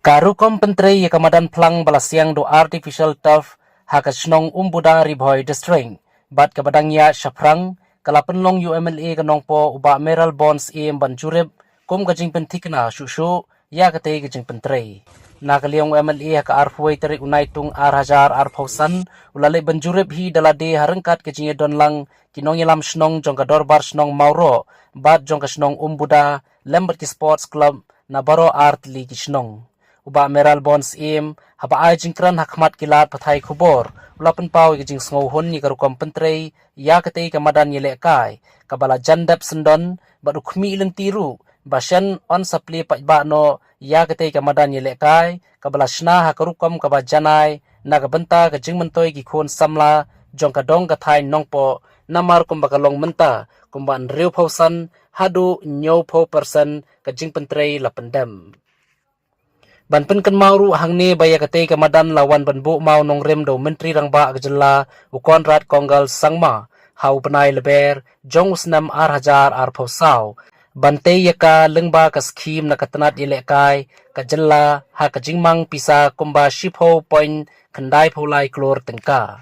Karukom pentre ya kamadan plang balasiang do artificial turf haka snong umbuda riboy destring bat kabadangya shaprang kalapenlong UMLA kanong po uba meral bonds im banjurib kum gajing pentikna shushu ya kate gajing pentre nakaliong UMLA haka arfuay teri unay tung arhajar arpausan ulale banjurib hi dalade harengkat gajing don lang kinong yalam snong jongka dorbar snong mauro bat jongka snong umbuda lemberti sports club na baro art league snong uba meral bonds im haba ay jingkran hakmat kilat patay kubor ulapan pau iging sngohon ni karukom pentre ya kate kamadan yele kai kabala jandap sendon badu khmi ilang tiru basyan on sapli pajba no ya kate kamadan yele kai kabala shna hakarukom kabajanai nagabenta kajing mentoy gikhon samla jong kadong kathai nongpo namar kumbakalong menta kumban riu pausan hadu nyow po person kajing pentre lapendam banpen kan mauru hangne baya kate kamadan lawan banbu mau nong rem do menteri rangba agjala ukon rat konggal sangma hau penai leber jong usnam arhajar arphosau bante yaka lengba ka skim na katanat ilekai kajala ha kajingmang pisa kumba shipho point khandai pholai klor tengka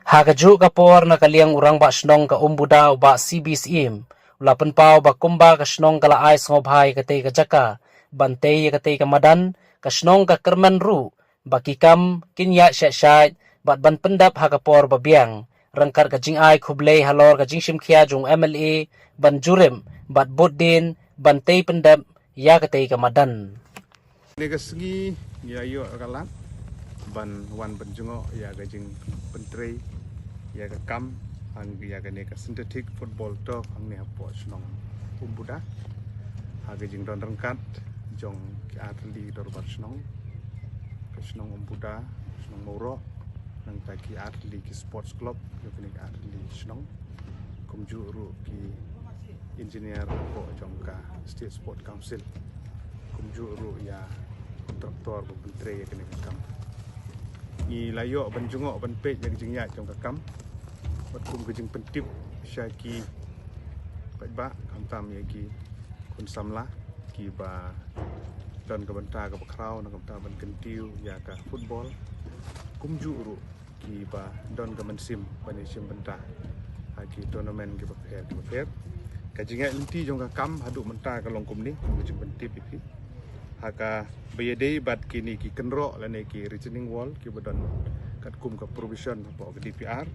ha kaju kapor na kaliang urang ba snong ka umbuda ba cbs im ulapan pau ba kumba ka snong kala ai ngobhai kate kajaka bante kate kamadan kasnong ka kerman ru bakikam kinya syat bat ban pendap hakapor babiang rangkar kajing ai khublei halor kajing simkhia jung MLA ban jurim bat bodin bante pendap ya kate kamadan Nega segi ya yo kalat ban wan benjungo ya kajing pentre ya ka kam ang ya ka nega synthetic football turf ang ne hapo snong umbuda ha kajing don rangkat jong atli dorbar snong umbuda snong moro nang taki atli ki sports club yakni atli snong kumju ru ki engineer ko jongka state sport council kumju ru ya kontraktor ko pentre yakni kam i layo banjungo ban pej yang jingya jongka kam batum kejing pentip syaki ba kamtam yaki kun samla ki ba don ka banta ka bakraw na kamta ban kentiu ya ka football kumju ru ki ba don ka mansim bani sim banta ki tournament ki ba fair ka jinga inti jong ka kam hadu menta ka longkum ni kumju bentip iki haka bayade bat kini ki kenro lane ki returning wall ki badon kat kum ka provision apa ke DPR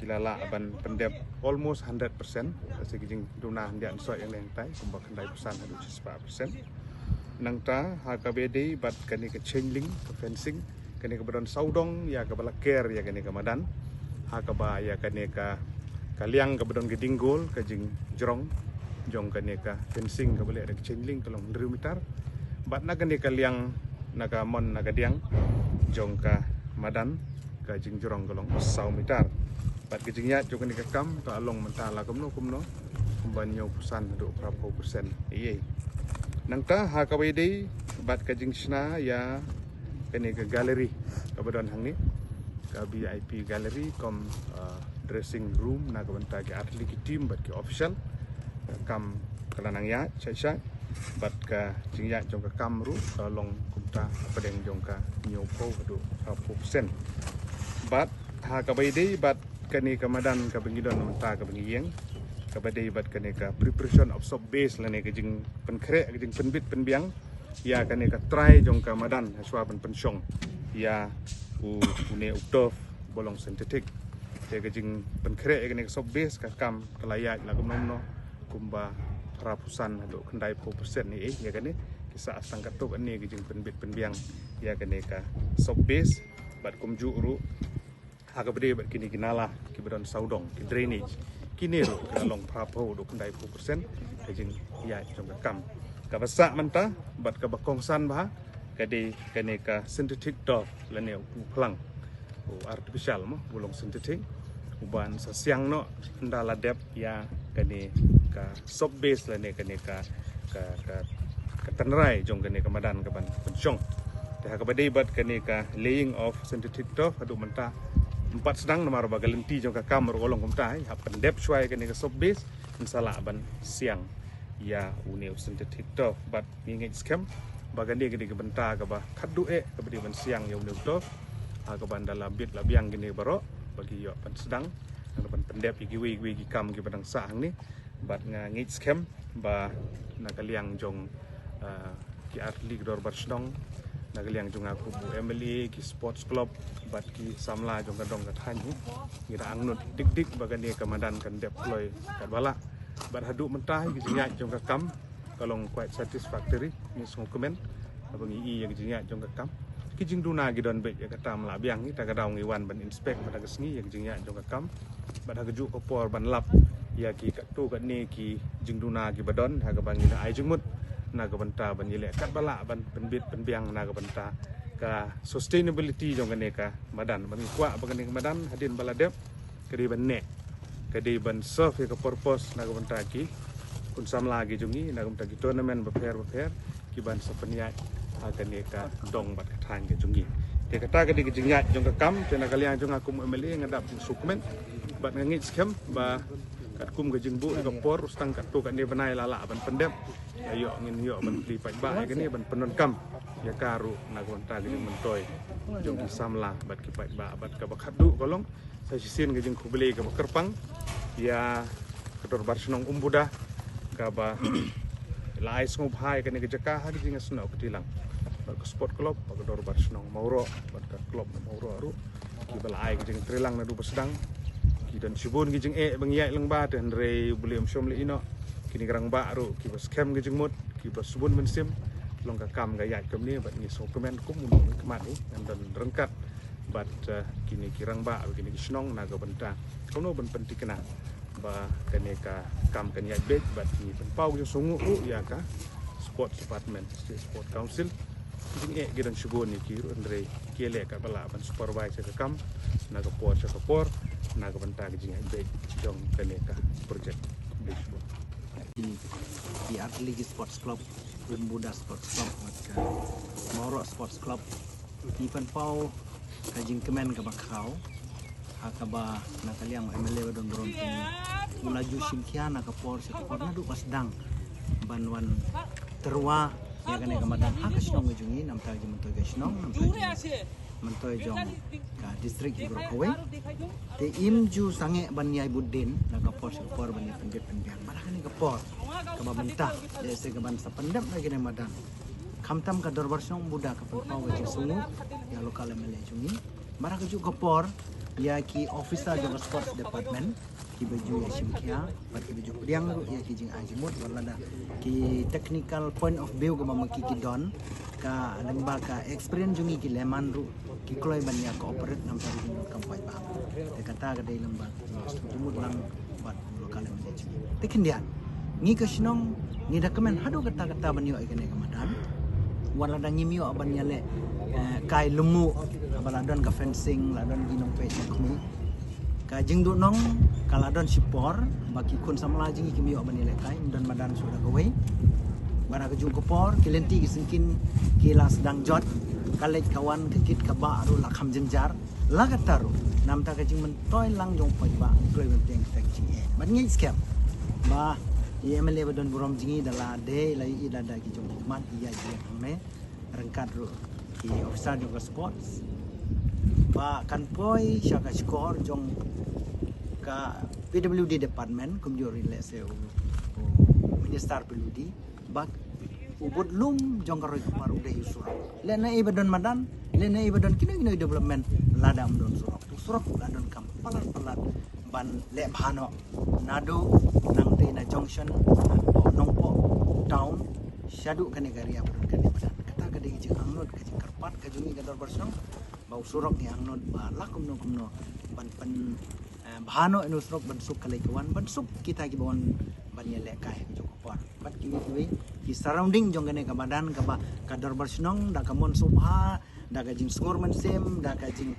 kilala ban pendep almost 100% segi jing duna handian so yang leng tai kumba kendai pesan hadu 10% nang ta ha ka bede bat kani ke chainlink ke fencing kani ke badon saudong ya ke balaker ya kani ke madan ha ka ba ya kani ka kaliang ke badon geding gol ke jing jrong jong kani ka fencing ke balik ada ke chainlink tolong 2 meter bat na kani kaliang naga mon naga diang jong ka madan ka jing jrong kolong 1 meter bat ke jingya jong kani ka kam ka along mentala kumno kumbanyo pusan do berapa persen iye nang ta ha ka wede bat ka jing sna ya kani ka gallery ka badon hangni ka VIP gallery kom dressing room na ka banta ke atlet ki team bat ke official kam kalanang ya chai bat ka jingya jong ka kam ru ka long kumta padeng jong ka nyopo do 40% bat ha ka wede bat kani ka madan ka bengidon menta ka bengieng kabadai bat kane ka preparation of sub base lane ka jing penkre ka jing penbit penbiang ya kane ka try jong ka madan haswa pensyong ya une uktof bolong sintetik te ka jing penkre kane ka sub base ka kam kalaya la kumno kumba rapusan do kendai 4% ni ya kane kisa sangkat tok ani ka jing penbit penbiang ya kane ka sub base bat kumju ru hakabade bat kini kinala ki badon saudong ki drainage kini ro kalong prapo do kendai 4% kajing ya jong kam ka basa manta bat ka bakongsan ba kade kane ka synthetic turf lane u plang artificial mo bulong synthetic uban sa siang no ndala dep ya kane ka soft base lane kane ka tanrai jong kane ka madan ka ban pensyong ta ka badai bat kane ka laying of synthetic turf adu manta 4 sedang nomor bagalenti jong ka kamar olong kumtai ha pendep syai kani ka sob base insala ban siang ya une synthetic turf bat ngeng scam bagan dia gini kebenta ke bah kadu ke beri ban siang yang betul ke ban dalam bit labiang gini baro bagi yo ban sedang ke ban pendep gi wi kam gi badang saang ni bat ngit scam ba nakaliang jong ki atli dor bar sedong nakaliang jong aku bu MLA ki sports club bat ki samla jong kadong kat hanyu ngira angnut dik bagan dia kamadan kan deploy kat bala bat hadu mentah gi jingat jong kam kalong quite satisfactory ni semua komen abang ii yang jingat jong kam kijing duna gi don be ya kata melabiang ni ta kadang ngiwan ban inspect pada kesni yang jingat jong kam bat haju kopor ban lap ya ki katu kat ni ki jing duna gi badon ha ka bangi ai jengmut na ka banta ban yele kat bala ban penbit penbiang na ka banta ka sustainability jong ne ka madan ban kwa bagan ni madan hadin bala dep kedi ban ne kedi ban serve ka purpose na ka banta ki kun sam lagi jungi na kum tagi tournament beper ki ban sapeniat akan ni ka dong bat kathan ke jungi te kata ke di jingat jong ka kam te na kaliang jong aku MLA ngadap sukumen bat ngit scam ba kat kum ke jingbu ka por ustang kat tu kat ni banai lala ban pendem ayo ngin yo ban li pai ba ke ni ban penon kam ya karu na kum tagi mentoy jong samla bat ki pai ba bat ka bakhadu kolong sa sisin ke jing kubeli ka kerpang ya kedor barsenong umbuda kaba lai sngop hai kan ke jaka hari jinga sno ketilang ke sport club ke dor bar snong mauro bat ka club mauro ru ki balai ke jing trilang na du sedang ki dan sibun ki jing bang yai lang ba dan re bulium shom le ino kini garang ba ru ki bas kem ke jing mut ki bas subun men sim long ka kam ga yai kem ni bat ni so komen kum mun kemat ni dan rengkat bat kini kirang ba kini snong na ga benta kono ben pentikna ba kaneka kam kan yat bek bat ni penpau yang sungu ya ka sport department state sport council jing gidan shugo ni ki andre kele ka bala ban supervisor ka kam naga por naga banta jing bek jong kaneka project baseball di Atli Sports Club Buda Sports Club maka Moro Sports Club di penpau kajing kemen ka bakau hakaba nakaliang MLA wadon doron mulaju simkiana ka por sa por na du pasdang banwan terwa ya kane kamadan hakas nong jungi nam ta jim toy gasnong nam ta mentoy jong ka district ibro kawe te imju sange banyai buddin na ka por sa por bani pendep pendiang mana kane ka por ka babentah de se ka ban sa pendep na kane madan kamtam ka dorbar song buda ka pau ga sungu ya lokal MLA jungi mara ka ju ka por ya ki officer jong sports department ki baju ya simkia bat ki baju pudiang ru ya ki jing ajimut wala da ki technical point of view ga mamaki ki don ka lembah ka experience jungi ki leman ru ki kloi ban ya cooperate nam tari jing kampai ba te kata ga dai lembah jumut lang bat lokal management te kendian ngi ka sinong ni dokumen hadu kata ban yo ikane kamadan wala da ngimio ban yale kai lumu baladon ka fencing ladon ginong pe kami ka jingdu nong kaladon sipor baki kun samla jingi kimi yo banile kai dan madan sudah gawe bara ka jung kopor kilenti gisingkin kila sedang jot kalek kawan kekit ka ba ru lakham jenjar lagataru nam ta ka jing mentoy lang jong pai ba kloi menteng tek jingi ban ngi scam ba MLA badon burom jingi dala de lai ida da ki jong man iya ji me rengkat ru ki officer jong sports ba kan poi syaka skor jong ka PWD department kum jo relase minister PWD bak ubud lum jong karoi paru de surau lena ibadon madan lena ibadon kini development ladam don surau ladon kam palat ban le bhano nado nang te na junction nongpo town syadu kane garia badon kane madan kata ka de jing angnot ka jing karpat ka jungi ka dor bersong bau surok yang non balak kumno ban pen bahano inu surok ban suk kalai kawan ban suk kita ki bawon ban yele kai jo kopor bat ki surrounding jong gane ka badan ka ba kador bersnong da kamon subha da ka jing skor men sem da ka jing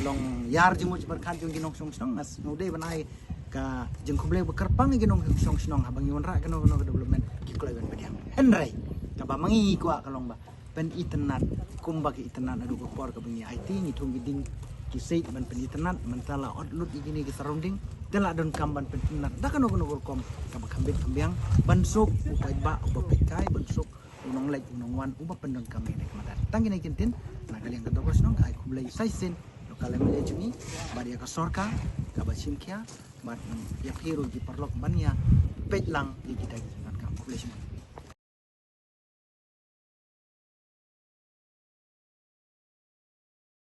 long yar jing mo berkan jong ginong song song as nude banai ka jing kuble bekerpang ginong song song habang yon ra kano development ki kolai ban pediang henrai ka ba mangi kwa kalong ba pen internet kumba ki internet adu kopor ka bengi IT ni thung giding ki seit ban pen internet mentala outlook igini ki surrounding tela don kam ban pen internet da kano kom ka ba kambit kambiang ban suk upai ba upai kai ban suk unong lek unong wan uba pendeng kami nek madan tangi nek tintin na kalian ka dokos nong ai kublai saisin lokal emele juni badia ka sorka ka bachim kia bat ya hero ji perlok bania pejlang di kita kan ka kublai